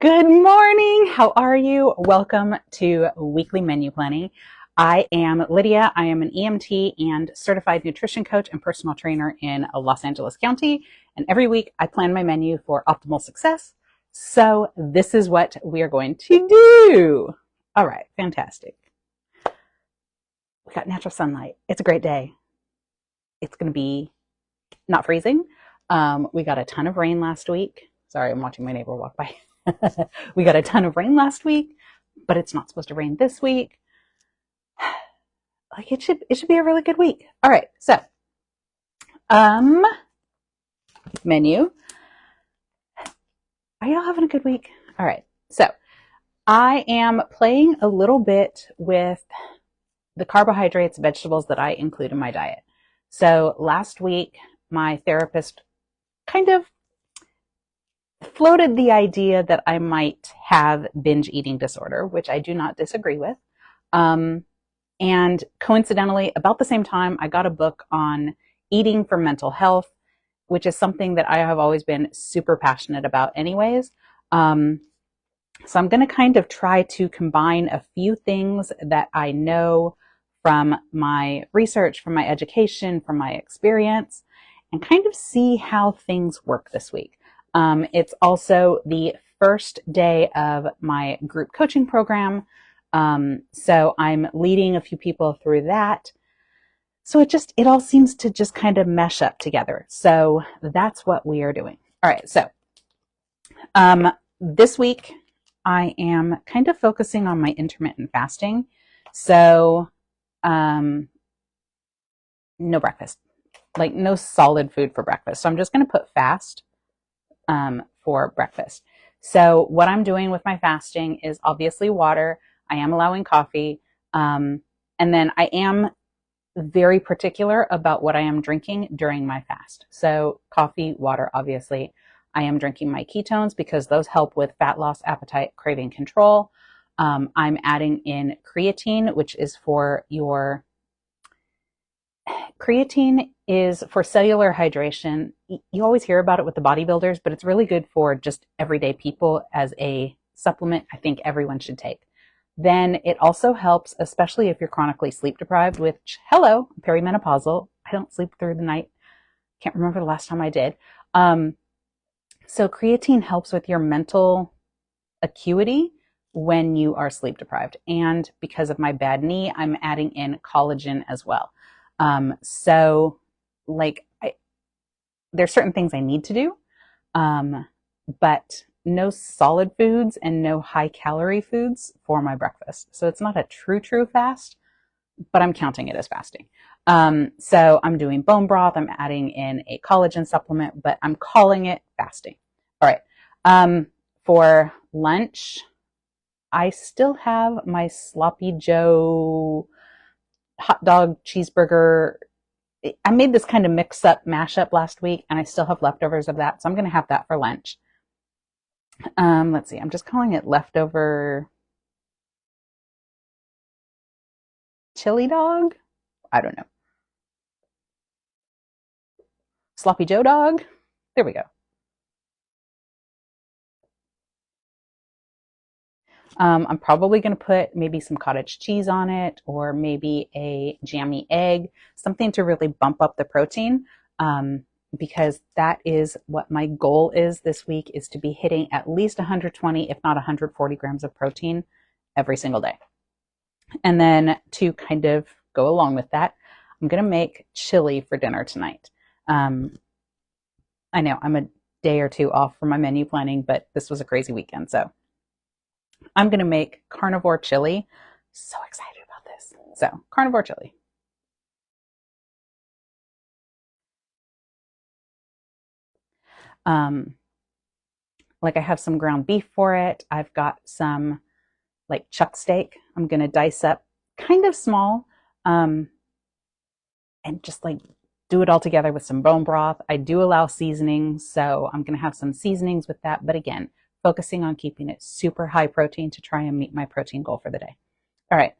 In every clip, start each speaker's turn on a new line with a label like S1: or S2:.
S1: Good morning. How are you? Welcome to Weekly Menu Planning. I am Lydia. I am an EMT and certified nutrition coach and personal trainer in Los Angeles County. And every week I plan my menu for optimal success. So this is what we are going to do. All right, fantastic. We got natural sunlight. It's a great day. It's going to be not freezing. We got a ton of rain last week. Sorry, I'm watching my neighbor walk by. We got a ton of rain last week, but it's not supposed to rain this week. Like it should be a really good week. All right, so menu. Are y'all having a good week? All right, so I am playing a little bit with the carbohydrates, vegetables that I include in my diet. So last week, my therapist kind of floated the idea that I might have binge eating disorder, which I do not disagree with. And coincidentally, about the same time, I got a book on eating for mental health, which is something that I have always been super passionate about anyways. So I'm going to kind of try to combine a few things that I know from my research, from my education, from my experience, and kind of see how things work this week. It's also the first day of my group coaching program. So I'm leading a few people through that. So it all seems to just kind of mesh up together. So that's what we are doing. All right. So, this week I am kind of focusing on my intermittent fasting. So, no breakfast, like no solid food for breakfast. So I'm just going to put fast, for breakfast. So what I'm doing with my fasting is obviously water. I am allowing coffee. And then I am very particular about what I am drinking during my fast. So coffee, water, obviously. I am drinking my ketones because those help with fat loss, appetite, craving control. I'm adding in creatine, which is for your creatine is for cellular hydration. You always hear about it with the bodybuilders, but it's really good for just everyday people as a supplement I think everyone should take. Then it also helps, especially if you're chronically sleep deprived, which, hello, perimenopausal. I don't sleep through the night. Can't remember the last time I did. So creatine helps with your mental acuity when you are sleep deprived. And because of my bad knee, I'm adding in collagen as well. So like there's certain things I need to do, but no solid foods and no high calorie foods for my breakfast. So it's not a true fast, but I'm counting it as fasting. So I'm doing bone broth. I'm adding in a collagen supplement, but I'm calling it fasting. All right. For lunch, I still have my sloppy Joe hot dog cheeseburger. I made this kind of mix up mashup last week and I still have leftovers of that. So I'm going to have that for lunch. Let's see. I'm just calling it leftover chili dog. I don't know. Sloppy Joe dog. There we go. I'm probably going to put maybe some cottage cheese on it or maybe a jammy egg, something to really bump up the protein. Because that is what my goal is this week, is to be hitting at least 120, if not 140 grams of protein every single day. And then to kind of go along with that, I'm going to make chili for dinner tonight. I know I'm a day or two off from my menu planning, but this was a crazy weekend. So I'm going to make carnivore chili. So excited about this. So carnivore chili. Like I have some ground beef for it. I've got some like chuck steak. I'm going to dice up kind of small, and just like do it all together with some bone broth. I do allow seasonings, so I'm going to have some seasonings with that. But again, focusing on keeping it super high protein to try and meet my protein goal for the day. All right.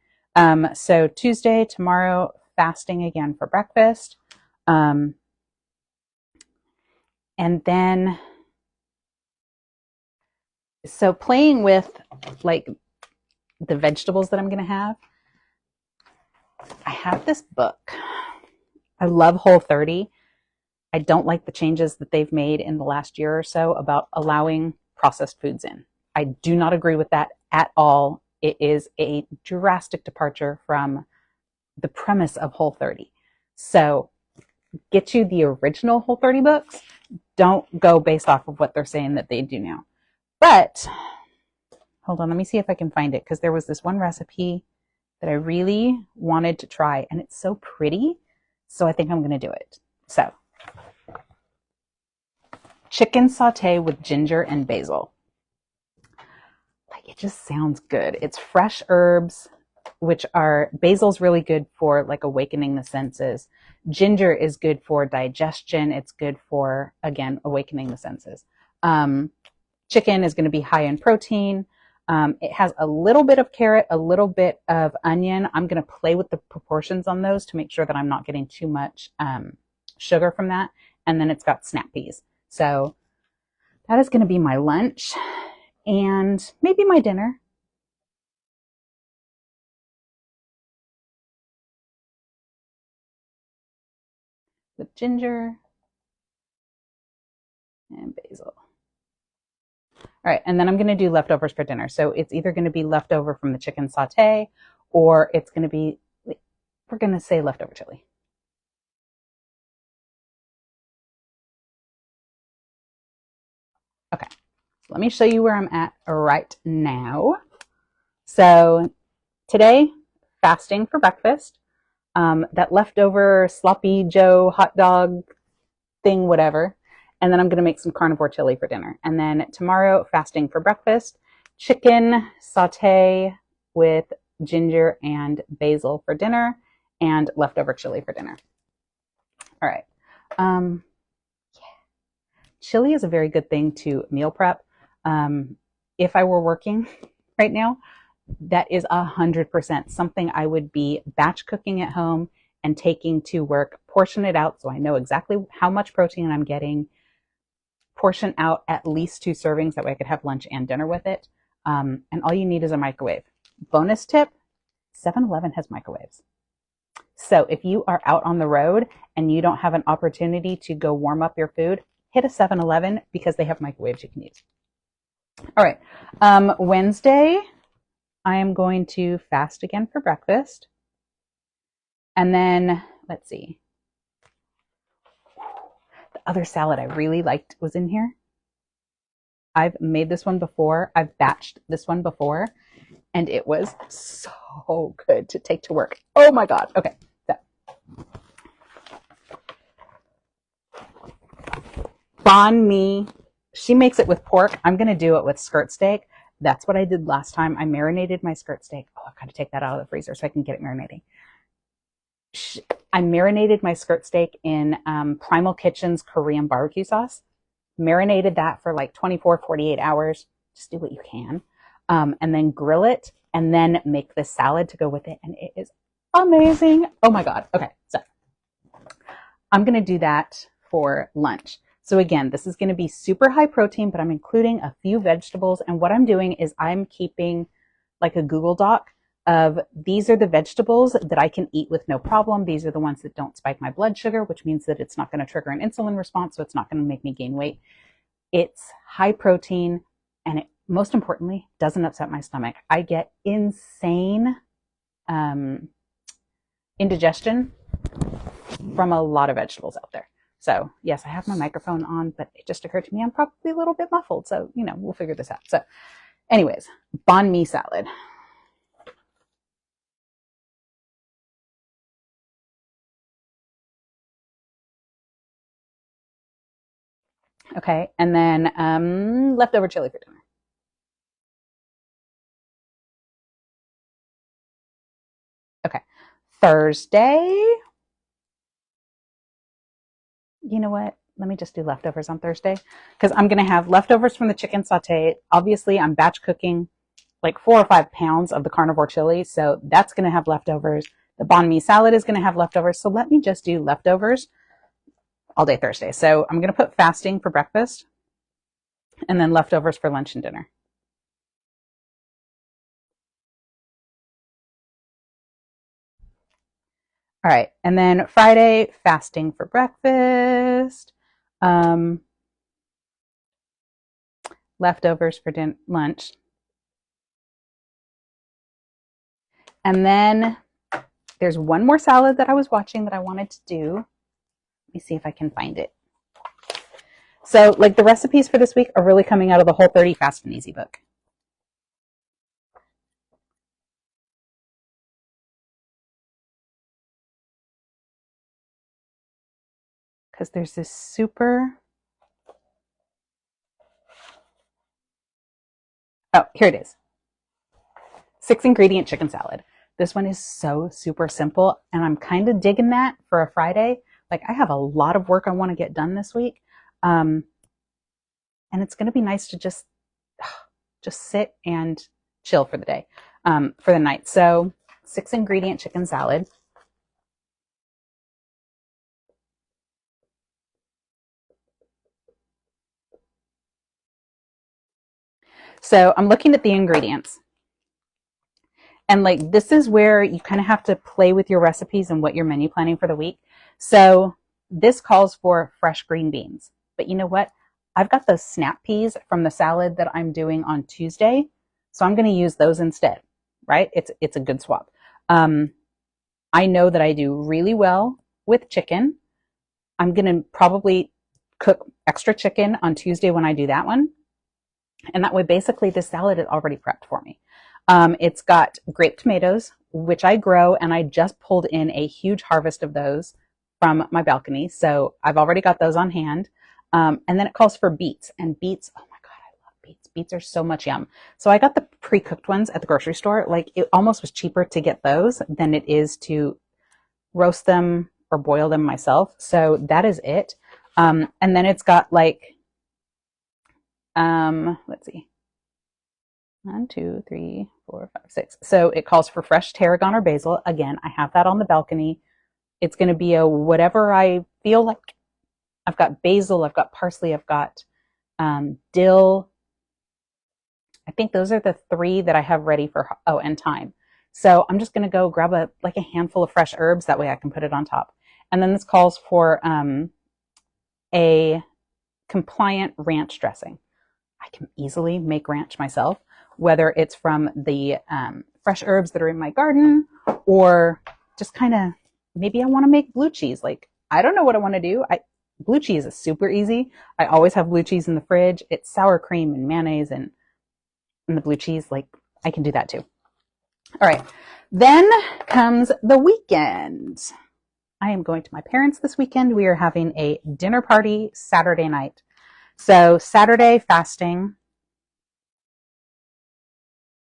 S1: So Tuesday, tomorrow, fasting again for breakfast. And then So playing with like the vegetables that I'm going to have, I have this book. I love Whole30. I don't like the changes that they've made in the last year or so about allowing processed foods in. I do not agree with that at all. It is a drastic departure from the premise of Whole30. So get you the original Whole30 books. Don't go based off of what they're saying that they do now. But hold on, let me see if I can find it, because there was this one recipe that I really wanted to try, and it's so pretty. So I think I'm going to do it. So chicken saute with ginger and basil. Like, it just sounds good. It's fresh herbs, which are, basil's really good for like awakening the senses. Ginger is good for digestion. It's good for, again, awakening the senses. Chicken is going to be high in protein. It has a little bit of carrot, a little bit of onion. I'm going to play with the proportions on those to make sure that I'm not getting too much sugar from that. And then it's got snap peas. So that is going to be my lunch and maybe my dinner. With ginger and basil. All right, and then I'm going to do leftovers for dinner. So it's either going to be leftover from the chicken saute, or it's going to be, we're going to say leftover chili. Okay, so let me show you where I'm at right now. So today, fasting for breakfast. That leftover sloppy Joe hot dog thing, whatever. And then I'm going to make some carnivore chili for dinner. And then tomorrow, fasting for breakfast, chicken saute with ginger and basil for dinner, and leftover chili for dinner. All right. Yeah. Chili is a very good thing to meal prep. If I were working right now, that is 100% something I would be batch cooking at home and taking to work, portion it out so I know exactly how much protein I'm getting, portion out at least 2 servings, that way I could have lunch and dinner with it. And all you need is a microwave. Bonus tip, 7-Eleven has microwaves. So if you are out on the road and you don't have an opportunity to go warm up your food, hit a 7-Eleven because they have microwaves you can use. All right, Wednesday, I am going to fast again for breakfast. And then, let's see. The other salad I really liked was in here. I've made this one before. I've batched this one before. And it was so good to take to work. Oh my God. Okay. So. Banh mi. She makes it with pork. I'm going to do it with skirt steak. That's what I did last time. I marinated my skirt steak. Oh, I've got to take that out of the freezer so I can get it marinating. I marinated my skirt steak in Primal Kitchen's Korean barbecue sauce. Marinated that for like 24, 48 hours. Just do what you can. And then grill it and then make this salad to go with it. And it is amazing. Oh my God. Okay. So I'm going to do that for lunch. So again, this is going to be super high protein, but I'm including a few vegetables. And what I'm doing is I'm keeping like a Google Doc of, these are the vegetables that I can eat with no problem. These are the ones that don't spike my blood sugar, which means that it's not going to trigger an insulin response. So it's not going to make me gain weight. It's high protein, and it, most importantly, doesn't upset my stomach. I get insane indigestion from a lot of vegetables out there. So yes, I have my microphone on, but it just occurred to me I'm probably a little bit muffled. So, you know, we'll figure this out. So anyways, banh mi salad. Okay. And then leftover chili for dinner. Okay. Thursday. You know what? Let me just do leftovers on Thursday, because I'm going to have leftovers from the chicken saute. Obviously, I'm batch cooking like 4 or 5 pounds of the carnivore chili, so that's going to have leftovers. The banh mi salad is going to have leftovers. So let me just do leftovers all day Thursday. So I'm going to put fasting for breakfast and then leftovers for lunch and dinner. All right. And then Friday, fasting for breakfast. Um, Leftovers for lunch. And then there's one more salad that I was watching that I wanted to do. Let me see if I can find it. So, like, the recipes for this week are really coming out of the Whole30 Fast and Easy book. Because there's this super... Oh, here it is. 6-ingredient chicken salad. This one is so super simple, and I'm kind of digging that for a Friday. Like, I have a lot of work I want to get done this week. And it's going to be nice to just sit and chill for the day, for the night. So 6-ingredient chicken salad. So I'm looking at the ingredients. And like, this is where you kind of have to play with your recipes and what you're menu planning for the week. So this calls for fresh green beans. But you know what? I've got the snap peas from the salad that I'm doing on Tuesday. So I'm going to use those instead, right? It's a good swap. I know that I do really well with chicken. I'm going to probably cook extra chicken on Tuesday when I do that one. And that way, basically, this salad is already prepped for me. It's got grape tomatoes, which I grow, and I just pulled in a huge harvest of those from my balcony. So I've already got those on hand. And then it calls for beets. And beets, oh my God, I love beets. Beets are so much yum. So I got the pre-cooked ones at the grocery store. Like, it almost was cheaper to get those than it is to roast them or boil them myself. So that is it. And then it's got like, let's see. 1, 2, 3, 4, 5, 6. So it calls for fresh tarragon or basil. Again, I have that on the balcony. It's going to be a whatever I feel like. I've got basil, I've got parsley, I've got dill. I think those are the 3 that I have ready for, oh, and thyme. So I'm just going to go grab a handful of fresh herbs. That way I can put it on top. And then this calls for a compliant ranch dressing. I can easily make ranch myself, whether it's from the fresh herbs that are in my garden or just kind of, maybe I want to make blue cheese. Like, I don't know what I want to do. Blue cheese is super easy. I always have blue cheese in the fridge. It's sour cream and mayonnaise and the blue cheese. Like, I can do that too. All right. Then comes the weekend. I am going to my parents this weekend. We are having a dinner party Saturday night. So Saturday fasting.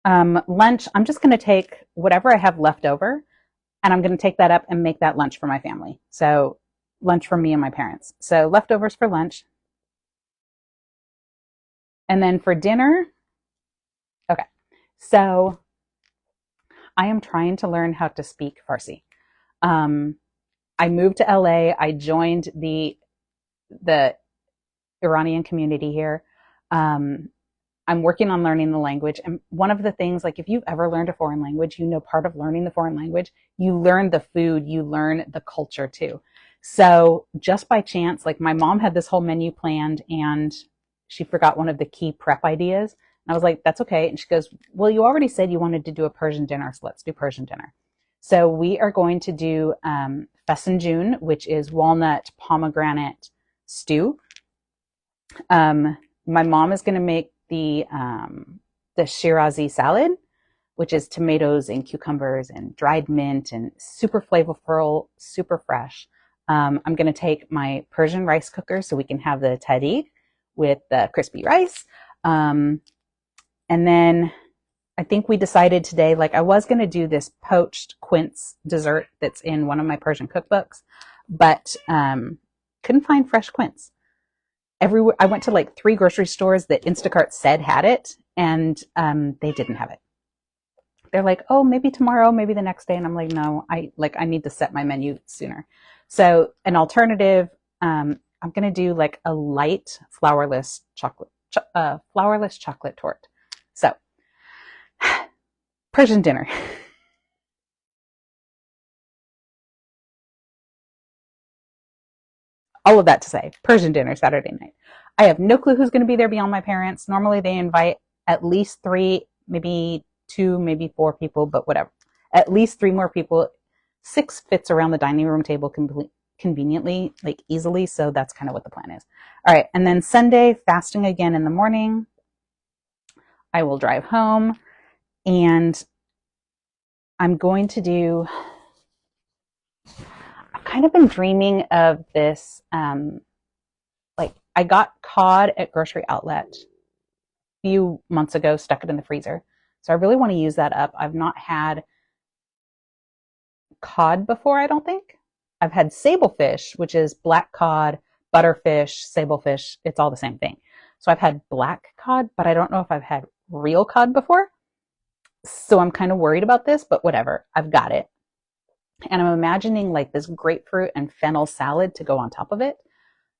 S1: Lunch, I'm just going to take whatever I have left over and I'm going to take that up and make that lunch for my family. So lunch for me and my parents. So leftovers for lunch. And then for dinner, okay. So I am trying to learn how to speak Farsi. I moved to LA. I joined the Iranian community here. I'm working on learning the language. And one of the things, like, if you've ever learned a foreign language, you know, part of learning the foreign language, you learn the food, you learn the culture too. So just by chance, like, my mom had this whole menu planned and she forgot one of the key prep ideas. And I was like, that's okay. And she goes, well, you already said you wanted to do a Persian dinner, so let's do Persian dinner. So we are going to do fesenjoon, which is walnut pomegranate stew. My mom is going to make the Shirazi salad, which is tomatoes and cucumbers and dried mint and super flavorful, super fresh. I'm going to take my Persian rice cooker so we can have the tahdig with the crispy rice. And then I think we decided today, like, I was going to do this poached quince dessert that's in one of my Persian cookbooks, but couldn't find fresh quince. Everywhere I went to, like, 3 grocery stores that Instacart said had it, and they didn't have it. They're like, oh, maybe tomorrow, maybe the next day, and I'm like, no, I need to set my menu sooner. So an alternative, I'm gonna do like a light flourless chocolate tort. So Persian dinner. all of that to say, Persian dinner Saturday night. I have no clue who's going to be there beyond my parents. Normally they invite at least 3, maybe 2, maybe 4 people, but whatever. At least 3 more people. 6 fits around the dining room table conveniently, like easily. So that's kind of what the plan is. All right. And then Sunday, fasting again in the morning. I will drive home and I'm going to do, I've kind of been dreaming of this, like I got cod at grocery outlet a few months ago, stuck it in the freezer. So I really want to use that up. I've not had cod before, I don't think. I've had sablefish, which is black cod, butterfish, sablefish. It's all the same thing. So I've had black cod, but I don't know if I've had real cod before. So I'm kind of worried about this, but whatever. I've got it. And I'm imagining like this grapefruit and fennel salad to go on top of it.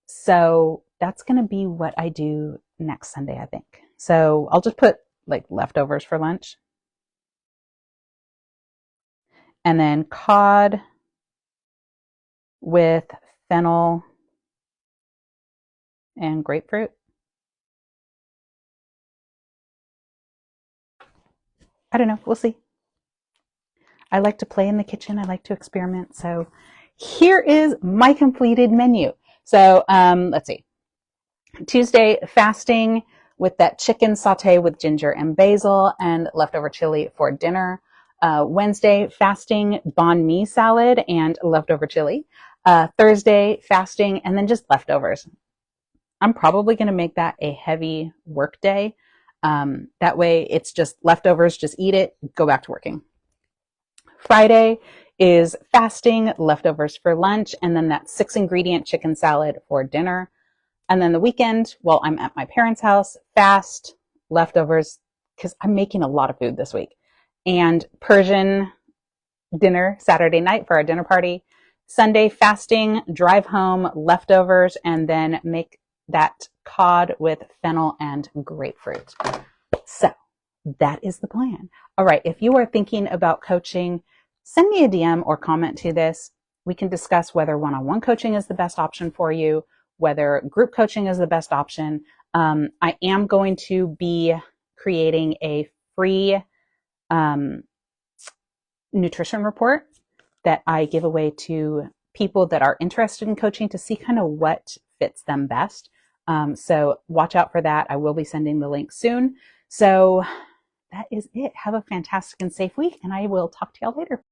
S1: So that's going to be what I do next Sunday, I think. So I'll just put like leftovers for lunch. And then cod with fennel and grapefruit. I don't know. We'll see. I like to play in the kitchen. I like to experiment. So here is my completed menu. So let's see. Tuesday, fasting with that chicken saute with ginger and basil and leftover chili for dinner. Wednesday, fasting banh mi salad and leftover chili. Thursday, fasting and then just leftovers. I'm probably going to make that a heavy work day. That way it's just leftovers, just eat it, go back to working. Friday is fasting, leftovers for lunch, and then that 6-ingredient chicken salad for dinner. And then the weekend, while I'm at my parents' house, fast, leftovers, because I'm making a lot of food this week. And Persian dinner Saturday night for our dinner party. Sunday, fasting, drive home, leftovers, and then make that cod with fennel and grapefruit. So that is the plan. All right. If you are thinking about coaching, send me a DM or comment to this. We can discuss whether one-on-one coaching is the best option for you, whether group coaching is the best option. I am going to be creating a free nutrition report that I give away to people that are interested in coaching to see kind of what fits them best. So watch out for that. I will be sending the link soon. So that is it. Have a fantastic and safe week, and I will talk to y'all later.